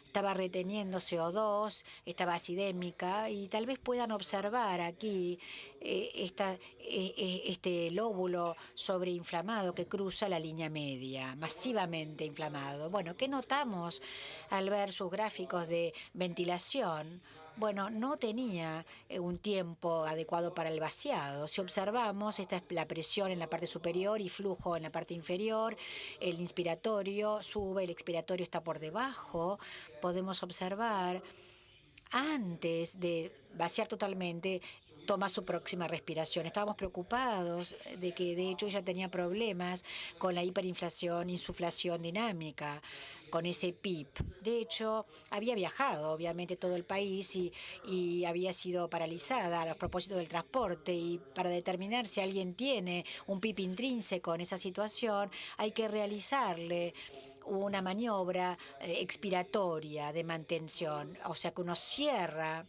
estaba reteniendo CO2, estaba acidémica, y tal vez puedan observar aquí este lóbulo sobreinflamado que cruza la línea media, masivamente inflamado. Bueno, ¿qué notamos al ver sus gráficos de ventilación? Bueno, no tenía un tiempo adecuado para el vaciado. Si observamos, esta es la presión en la parte superior y flujo en la parte inferior. El inspiratorio sube, el expiratorio está por debajo. Podemos observar, antes de vaciar totalmente, toma su próxima respiración. Estábamos preocupados de que, de hecho, ella tenía problemas con la hiperinflación, insuflación dinámica, con ese PIP. De hecho, había viajado, obviamente, todo el país y había sido paralizada a los propósitos del transporte. Y para determinar si alguien tiene un PIP intrínseco en esa situación, hay que realizarle una maniobra expiratoria de mantención. O sea que uno cierra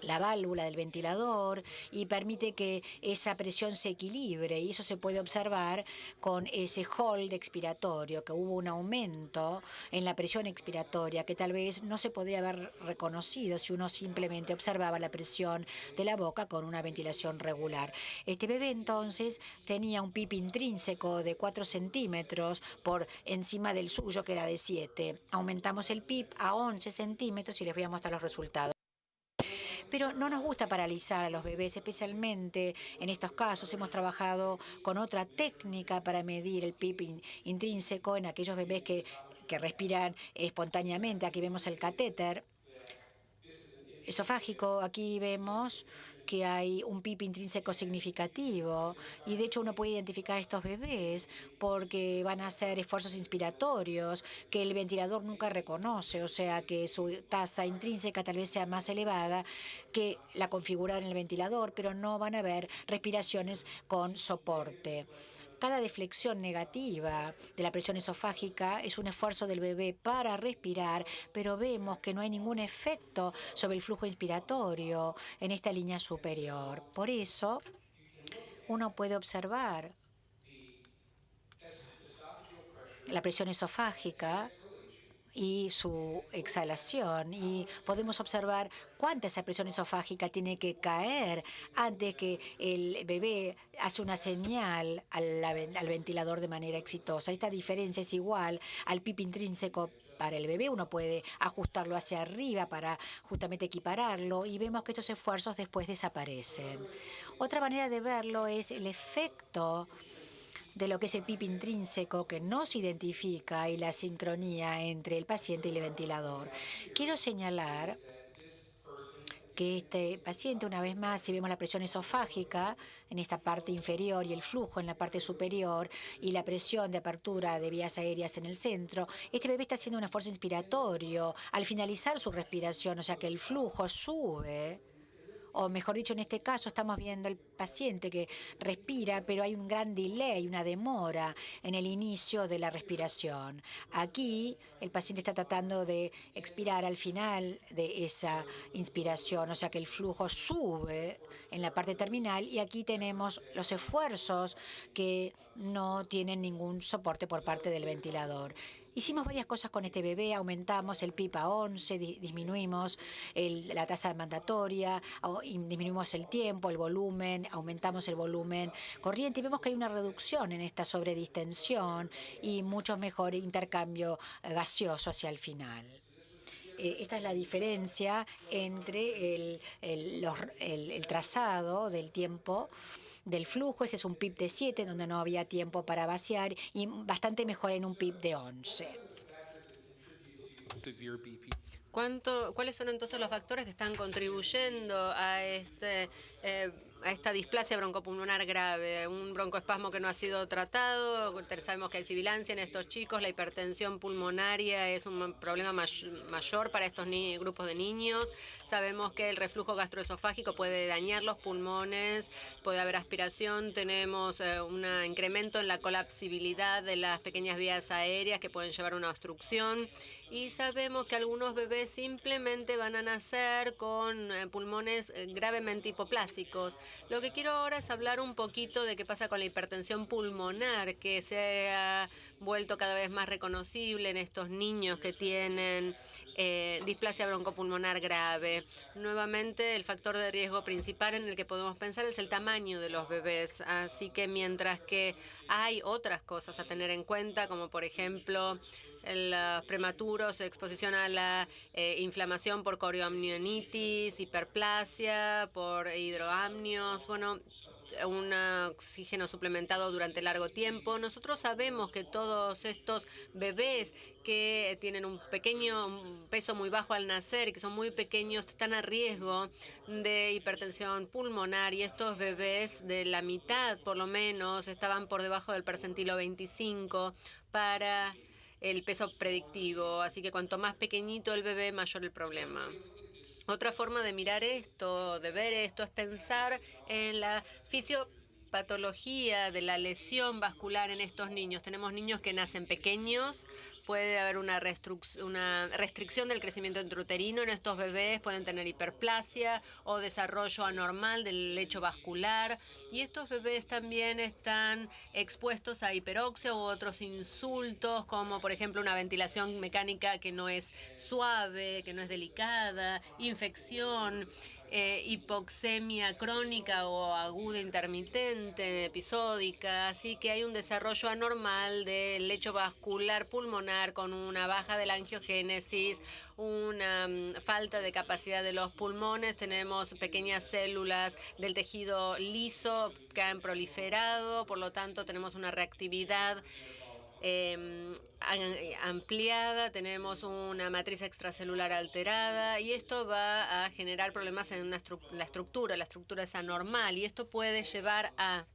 la válvula del ventilador y permite que esa presión se equilibre, y eso se puede observar con ese hold expiratorio, que hubo un aumento en la presión expiratoria que tal vez no se podría haber reconocido si uno simplemente observaba la presión de la boca con una ventilación regular. Este bebé entonces tenía un PIB intrínseco de 4 centímetros por encima del suyo, que era de 7. Aumentamos el PIB a 11 centímetros y les voy a mostrar los resultados. Pero no nos gusta paralizar a los bebés, especialmente en estos casos. Hemos trabajado con otra técnica para medir el PIB intrínseco en aquellos bebés que respiran espontáneamente. Aquí vemos el catéter esofágico. Aquí vemos que hay un PIB intrínseco significativo, y de hecho uno puede identificar a estos bebés porque van a hacer esfuerzos inspiratorios que el ventilador nunca reconoce, o sea que su tasa intrínseca tal vez sea más elevada que la configurada en el ventilador, pero no van a haber respiraciones con soporte. Cada deflexión negativa de la presión esofágica es un esfuerzo del bebé para respirar, pero vemos que no hay ningún efecto sobre el flujo inspiratorio en esta línea superior. Por eso, uno puede observar la presión esofágica y su exhalación, y podemos observar cuánta esa presión esofágica tiene que caer antes que el bebé hace una señal al ventilador de manera exitosa. Esta diferencia es igual al PIB intrínseco para el bebé. Uno puede ajustarlo hacia arriba para justamente equipararlo, y vemos que estos esfuerzos después desaparecen. Otra manera de verlo es el efecto de lo que es el PIB intrínseco que no se identifica, y la sincronía entre el paciente y el ventilador. Quiero señalar que este paciente, una vez más, si vemos la presión esofágica en esta parte inferior y el flujo en la parte superior y la presión de apertura de vías aéreas en el centro, este bebé está haciendo un esfuerzo inspiratorio al finalizar su respiración, o sea que el flujo sube. O mejor dicho, en este caso estamos viendo el paciente que respira, pero hay un gran delay, una demora en el inicio de la respiración. Aquí el paciente está tratando de expirar al final de esa inspiración, o sea que el flujo sube en la parte terminal, y aquí tenemos los esfuerzos que no tienen ningún soporte por parte del ventilador. Hicimos varias cosas con este bebé, aumentamos el PIB a 11, disminuimos la tasa mandatoria, disminuimos el tiempo, el volumen, aumentamos el volumen corriente, y vemos que hay una reducción en esta sobredistensión y mucho mejor intercambio gaseoso hacia el final. Esta es la diferencia entre el trazado del tiempo del flujo. Ese es un PIB de 7, donde no había tiempo para vaciar, y bastante mejor en un PIB de 11. severe BP. ¿Cuáles son entonces los factores que están contribuyendo a esta displasia broncopulmonar grave? Un broncoespasmo que no ha sido tratado, sabemos que hay sibilancia en estos chicos, la hipertensión pulmonaria es un problema mayor para estos grupos de niños, sabemos que el reflujo gastroesofágico puede dañar los pulmones, puede haber aspiración, tenemos un incremento en la colapsibilidad de las pequeñas vías aéreas que pueden llevar a una obstrucción, y sabemos que algunos bebés simplemente van a nacer con pulmones gravemente hipoplásicos. Lo que quiero ahora es hablar un poquito de qué pasa con la hipertensión pulmonar, que se ha vuelto cada vez más reconocible en estos niños que tienen displasia broncopulmonar grave. Nuevamente, el factor de riesgo principal en el que podemos pensar es el tamaño de los bebés. Así que mientras que hay otras cosas a tener en cuenta, como por ejemplo los prematuros, exposición a la inflamación por corioamnionitis, hiperplasia, por hidroamnios, bueno, un oxígeno suplementado durante largo tiempo. Nosotros sabemos que todos estos bebés que tienen un peso muy bajo al nacer y que son muy pequeños están a riesgo de hipertensión pulmonar, y estos bebés de la mitad por lo menos estaban por debajo del percentilo 25 para el peso predictivo, así que cuanto más pequeñito el bebé, mayor el problema. Otra forma de mirar esto, de ver esto, es pensar en la fisiopatología de la lesión vascular en estos niños. Tenemos niños que nacen pequeños, puede haber una restricción del crecimiento intrauterino en estos bebés, pueden tener hiperplasia o desarrollo anormal del lecho vascular, y estos bebés también están expuestos a hiperoxia u otros insultos, como por ejemplo una ventilación mecánica que no es suave, que no es delicada, infección, hipoxemia crónica o aguda intermitente, episódica, así que hay un desarrollo anormal del lecho vascular pulmonar con una baja de la angiogénesis, una falta de capacidad de los pulmones, tenemos pequeñas células del tejido liso que han proliferado, por lo tanto tenemos una reactividad ampliada, tenemos una matriz extracelular alterada y esto va a generar problemas en la estructura es anormal y esto puede llevar a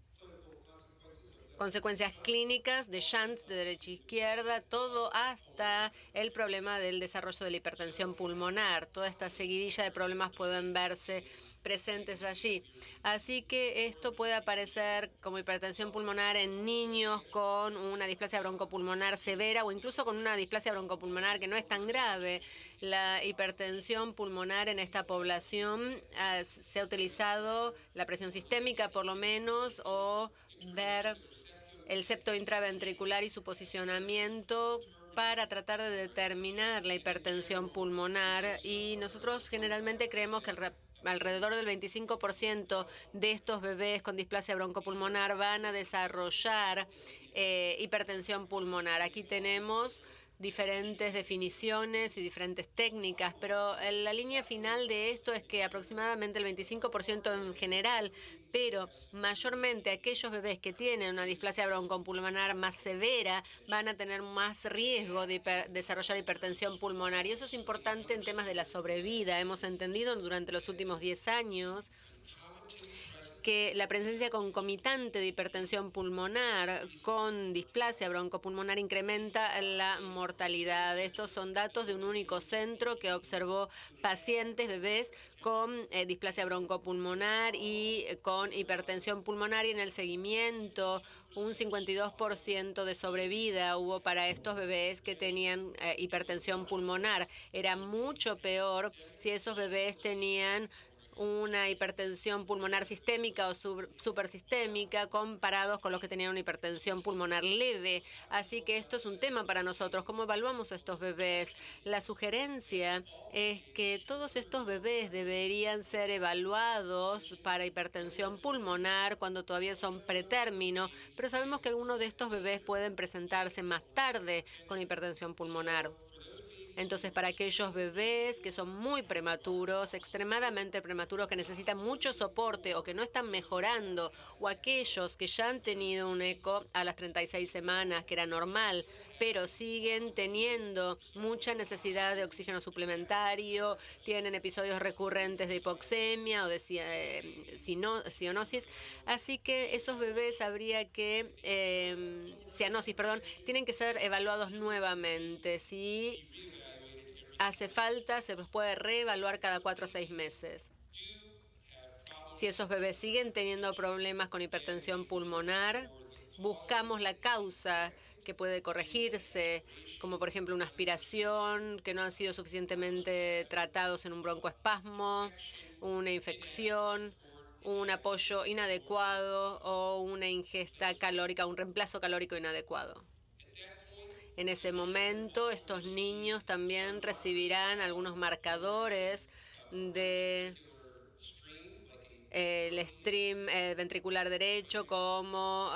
consecuencias clínicas de shunts de derecha a izquierda, todo hasta el problema del desarrollo de la hipertensión pulmonar. Toda esta seguidilla de problemas pueden verse presentes allí. Así que esto puede aparecer como hipertensión pulmonar en niños con una displasia broncopulmonar severa o incluso con una displasia broncopulmonar que no es tan grave. La hipertensión pulmonar en esta población se ha utilizado la presión sistémica por lo menos o ver el septo intraventricular y su posicionamiento para tratar de determinar la hipertensión pulmonar y nosotros generalmente creemos que alrededor del 25% de estos bebés con displasia broncopulmonar van a desarrollar hipertensión pulmonar. Aquí tenemos diferentes definiciones y diferentes técnicas, pero la línea final de esto es que aproximadamente el 25% en general, pero mayormente aquellos bebés que tienen una displasia broncopulmonar más severa van a tener más riesgo de desarrollar hipertensión pulmonar. Y eso es importante en temas de la sobrevida. Hemos entendido durante los últimos 10 años que la presencia concomitante de hipertensión pulmonar con displasia broncopulmonar incrementa la mortalidad. Estos son datos de un único centro que observó pacientes, bebés con displasia broncopulmonar y con hipertensión pulmonar y en el seguimiento un 52% de sobrevida hubo para estos bebés que tenían hipertensión pulmonar. Era mucho peor si esos bebés tenían una hipertensión pulmonar sistémica o supersistémica comparados con los que tenían una hipertensión pulmonar leve. Así que esto es un tema para nosotros. ¿Cómo evaluamos a estos bebés? La sugerencia es que todos estos bebés deberían ser evaluados para hipertensión pulmonar cuando todavía son pretérmino, pero sabemos que algunos de estos bebés pueden presentarse más tarde con hipertensión pulmonar. Entonces, para aquellos bebés que son muy prematuros, extremadamente prematuros, que necesitan mucho soporte o que no están mejorando, o aquellos que ya han tenido un eco a las 36 semanas, que era normal, pero siguen teniendo mucha necesidad de oxígeno suplementario, tienen episodios recurrentes de hipoxemia o de cianosis. Así que esos bebés cianosis, tienen que ser evaluados nuevamente. Si hace falta, se los puede reevaluar cada 4 a 6 meses. Si esos bebés siguen teniendo problemas con hipertensión pulmonar, buscamos la causa que puede corregirse, como por ejemplo una aspiración, que no han sido suficientemente tratados en un broncoespasmo, una infección, un apoyo inadecuado o una ingesta calórica, un reemplazo calórico inadecuado. En ese momento, estos niños también recibirán algunos marcadores de el stream ventricular derecho, como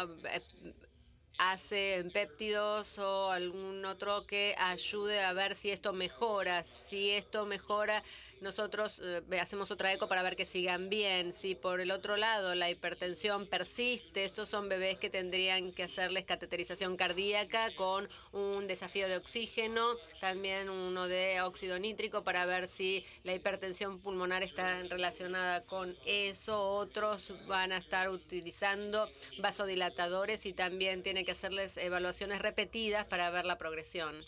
ACE en péptidos o algún otro que ayude a ver si esto mejora. Si esto mejora, nosotros hacemos otra eco para ver que sigan bien. Si por el otro lado la hipertensión persiste, estos son bebés que tendrían que hacerles cateterización cardíaca con un desafío de oxígeno, también uno de óxido nítrico para ver si la hipertensión pulmonar está relacionada con eso. Otros van a estar utilizando vasodilatadores y también tiene que hacerles evaluaciones repetidas para ver la progresión.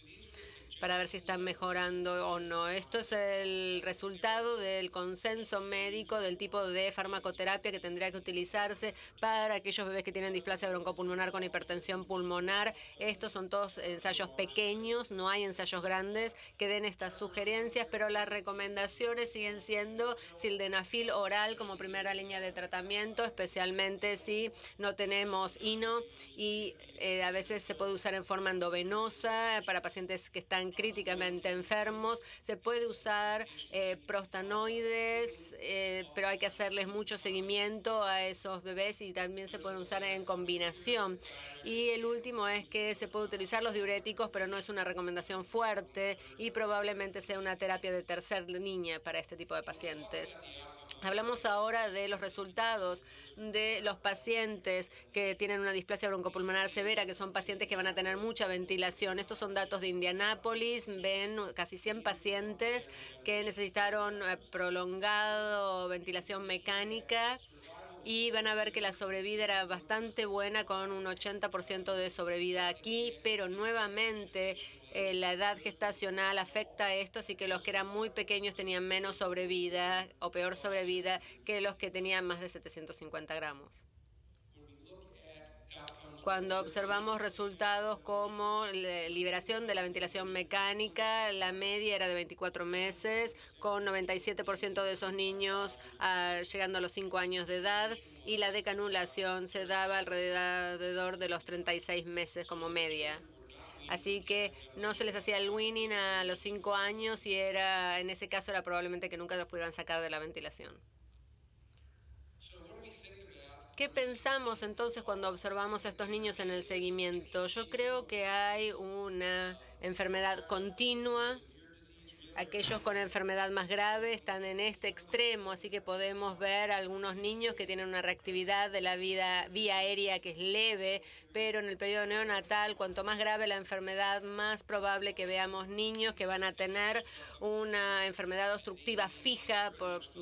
para ver si están mejorando o no. Esto es el resultado del consenso médico del tipo de farmacoterapia que tendría que utilizarse para aquellos bebés que tienen displasia broncopulmonar con hipertensión pulmonar. Estos son todos ensayos pequeños, no hay ensayos grandes que den estas sugerencias, pero las recomendaciones siguen siendo sildenafil oral como primera línea de tratamiento, especialmente si no tenemos hino, y a veces se puede usar en forma endovenosa para pacientes que están críticamente enfermos. Se puede usar prostanoides, pero hay que hacerles mucho seguimiento a esos bebés, y también se pueden usar en combinación. Y el último es que se puede utilizar los diuréticos, pero no es una recomendación fuerte y probablemente sea una terapia de tercer línea para este tipo de pacientes. Hablamos ahora de los resultados de los pacientes que tienen una displasia broncopulmonar severa, que son pacientes que van a tener mucha ventilación. Estos son datos de Indianápolis. Ven casi 100 pacientes que necesitaron prolongado ventilación mecánica, y van a ver que la sobrevida era bastante buena, con un 80% de sobrevida aquí, pero nuevamente la edad gestacional afecta a esto, así que los que eran muy pequeños tenían menos sobrevida o peor sobrevida que los que tenían más de 750 gramos. Cuando observamos resultados como liberación de la ventilación mecánica, la media era de 24 meses, con 97% de esos niños llegando a los 5 años de edad, y la decanulación se daba alrededor de los 36 meses como media. Así que no se les hacía el weaning a los 5 años, y en ese caso era probablemente que nunca los pudieran sacar de la ventilación. ¿Qué pensamos entonces cuando observamos a estos niños en el seguimiento? Yo creo que hay una enfermedad continua. Aquellos con enfermedad más grave están en este extremo, así que podemos ver algunos niños que tienen una reactividad de la vía aérea que es leve, pero en el periodo neonatal, cuanto más grave la enfermedad, más probable que veamos niños que van a tener una enfermedad obstructiva fija,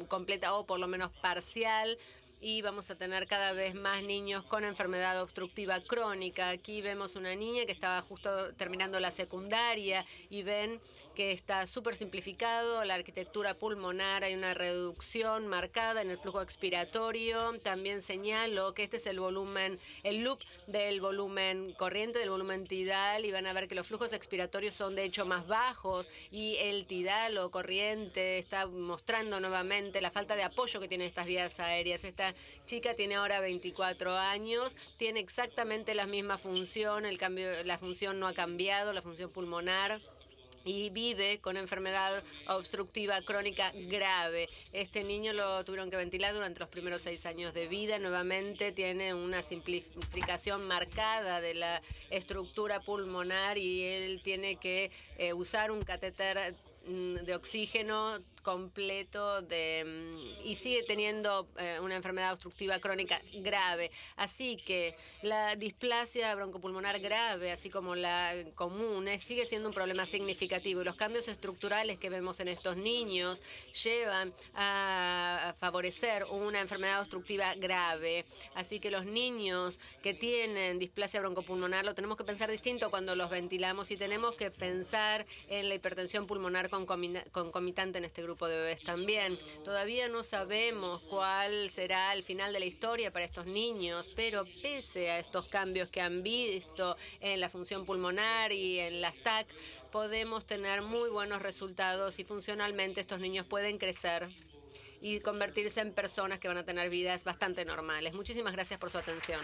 completa o por lo menos parcial, y vamos a tener cada vez más niños con enfermedad obstructiva crónica. Aquí vemos una niña que estaba justo terminando la secundaria, y ven que está súper simplificado la arquitectura pulmonar. Hay una reducción marcada en el flujo expiratorio. También señalo que este es el volumen, el loop del volumen corriente, del volumen tidal, y van a ver que los flujos expiratorios son de hecho más bajos, y el tidal o corriente está mostrando nuevamente la falta de apoyo que tienen estas vías aéreas. Esta chica tiene ahora 24 años, tiene exactamente la misma función, la función no ha cambiado, la función pulmonar, y vive con enfermedad obstructiva crónica grave. Este niño lo tuvieron que ventilar durante los primeros 6 años de vida. Nuevamente tiene una simplificación marcada de la estructura pulmonar, y él tiene que usar un catéter de oxígeno completo y sigue teniendo una enfermedad obstructiva crónica grave. Así que la displasia broncopulmonar grave, así como la común, sigue siendo un problema significativo, y los cambios estructurales que vemos en estos niños llevan a favorecer una enfermedad obstructiva grave. Así que los niños que tienen displasia broncopulmonar lo tenemos que pensar distinto cuando los ventilamos, y tenemos que pensar en la hipertensión pulmonar concomitante en este grupo de bebés también. Todavía no sabemos cuál será el final de la historia para estos niños, pero pese a estos cambios que han visto en la función pulmonar y en las TAC, podemos tener muy buenos resultados, y funcionalmente estos niños pueden crecer y convertirse en personas que van a tener vidas bastante normales. Muchísimas gracias por su atención.